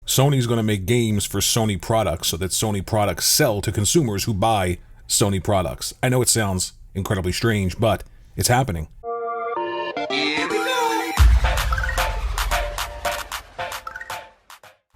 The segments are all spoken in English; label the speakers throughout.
Speaker 1: Sony's going to make games for Sony products so that Sony products sell to consumers who buy Sony products. I know it sounds incredibly strange, but it's happening.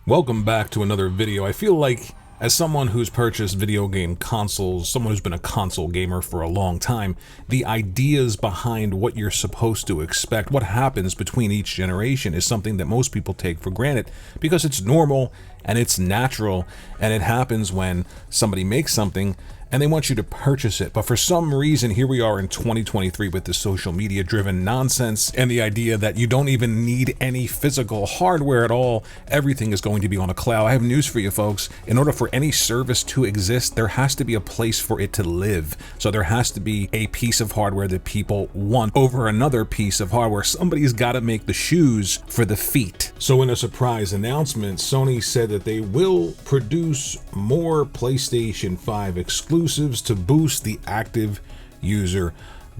Speaker 1: Welcome back to another video. I feel like as someone who's purchased video game consoles, someone who's been a console gamer for a long time, the ideas behind what you're supposed to expect, what happens between each generation, is something that most people take for granted because it's normal and it's natural, and it happens when somebody makes something and they want you to purchase it. But for some reason, here we are in 2023 with this social media driven nonsense and the idea that you don't even need any physical hardware at all. Everything is going to be on a cloud. I have news for you folks. In order for any service to exist, there has to be a place for it to live. So there has to be a piece of hardware that people want over another piece of hardware. Somebody's got to make the shoes for the feet. So in a surprise announcement, Sony said that they will produce more PlayStation 5 exclusives to boost the active user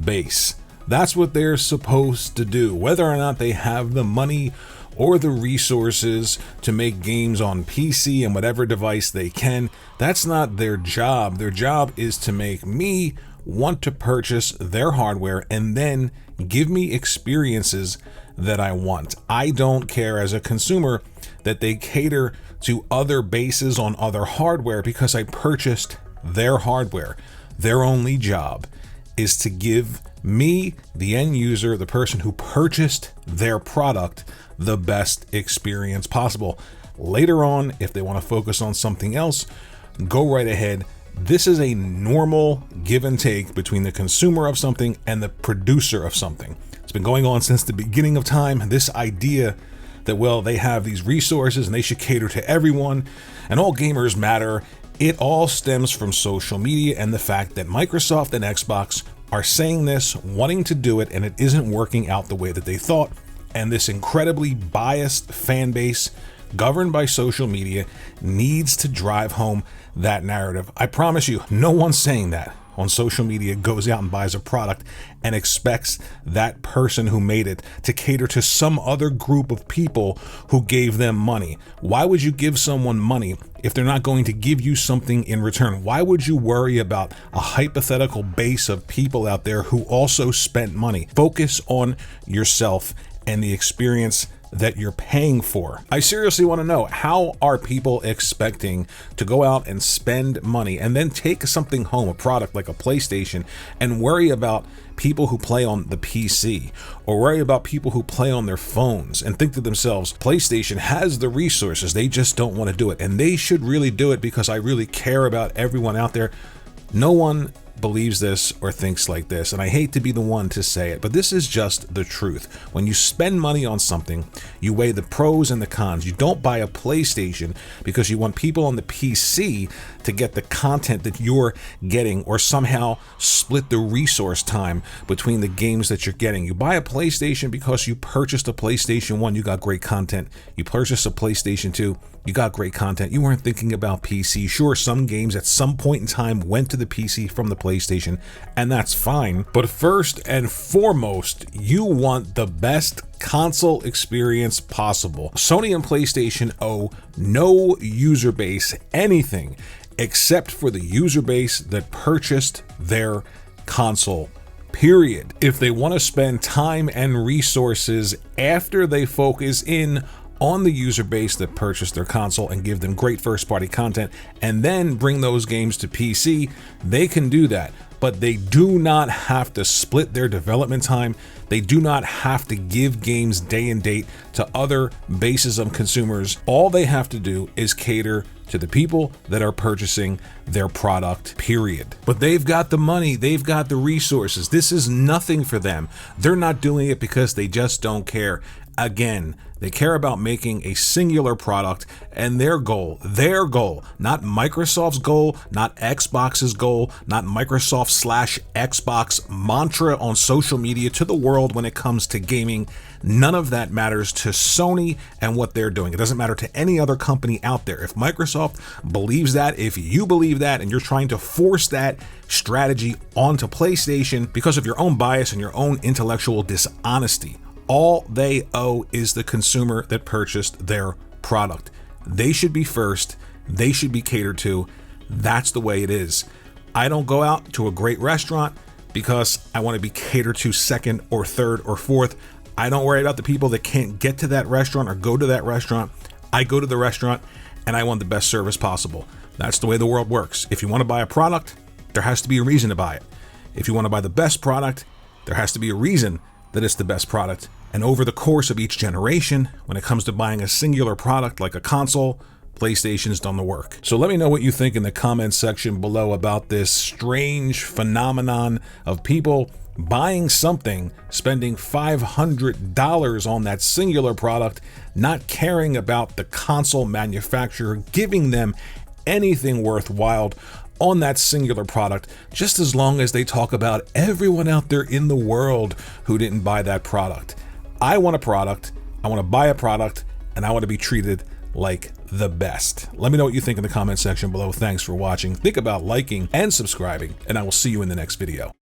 Speaker 1: base. That's what they're supposed to do. Whether or not they have the money or the resources to make games on PC and whatever device they can, that's not their job. Their job is to make me want to purchase their hardware and then give me experiences that I want. I don't care as a consumer that they cater to other bases on other hardware because I purchased their hardware. Their only job is to give me, the end user, the person who purchased their product, the best experience possible. Later on, if they want to focus on something else, go right ahead. This is a normal give and take between the consumer of something and the producer of something. It's been going on since the beginning of time. This idea that, well, they have these resources and they should cater to everyone and all gamers matter, it all stems from social media and the fact that Microsoft and Xbox are saying this, wanting to do it, and it isn't working out the way that they thought. And this incredibly biased fan base governed by social media needs to drive home that narrative. I promise you, no one's saying that on social media goes out and buys a product and expects that person who made it to cater to some other group of people who gave them money. Why would you give someone money if they're not going to give you something in return? Why would you worry about a hypothetical base of people out there who also spent money? Focus on yourself and the experience that you're paying for. I seriously want to know, how are people expecting to go out and spend money and then take something home, a product like a PlayStation, and worry about people who play on the PC or worry about people who play on their phones and think to themselves, PlayStation has the resources, they just don't want to do it, and they should really do it because I really care about everyone out there? No one believes this or thinks like this, and I hate to be the one to say it, but this is just the truth. When you spend money on something, you weigh the pros and the cons. You don't buy a PlayStation because you want people on the PC to get the content that you're getting or somehow split the resource time between the games that you're getting. You buy a PlayStation because you purchased a PlayStation 1, you got great content. You purchased a PlayStation 2, you got great content. You weren't thinking about PC. Sure, some games at some point in time went to the PC from the PlayStation, and that's fine. But first and foremost, you want the best console experience possible. Sony and PlayStation owe no user base anything except for the user base that purchased their console. Period. If they want to spend time and resources after they focus in on the user base that purchased their console and give them great first-party content and then bring those games to PC, they can do that. But they do not have to split their development time. They do not have to give games day and date to other bases of consumers. All they have to do is cater to the people that are purchasing their product, period. But they've got the money, they've got the resources. This is nothing for them. They're not doing it because they just don't care. Again, they care about making a singular product, and their goal, not Microsoft's goal, not Xbox's goal, not Microsoft/Xbox mantra on social media to the world when it comes to gaming. None of that matters to Sony and what they're doing. It doesn't matter to any other company out there. If Microsoft believes that, if you believe that, and you're trying to force that strategy onto PlayStation because of your own bias and your own intellectual dishonesty, all they owe is the consumer that purchased their product. They should be first. They should be catered to. That's the way it is. I don't go out to a great restaurant because I want to be catered to second or third or fourth. I don't worry about the people that can't get to that restaurant or go to that restaurant. I go to the restaurant and I want the best service possible. That's the way the world works. If you want to buy a product, there has to be a reason to buy it. If you want to buy the best product, there has to be a reason that it's the best product. And over the course of each generation, when it comes to buying a singular product like a console, PlayStation's done the work. So let me know what you think in the comments section below about this strange phenomenon of people buying something, spending $500 on that singular product, not caring about the console manufacturer giving them anything worthwhile on that singular product, just as long as they talk about everyone out there in the world who didn't buy that product. I want a product, I want to buy a product, and I want to be treated like the best. Let me know what you think in the comment section below. Thanks for watching. Think about liking and subscribing, and I will see you in the next video.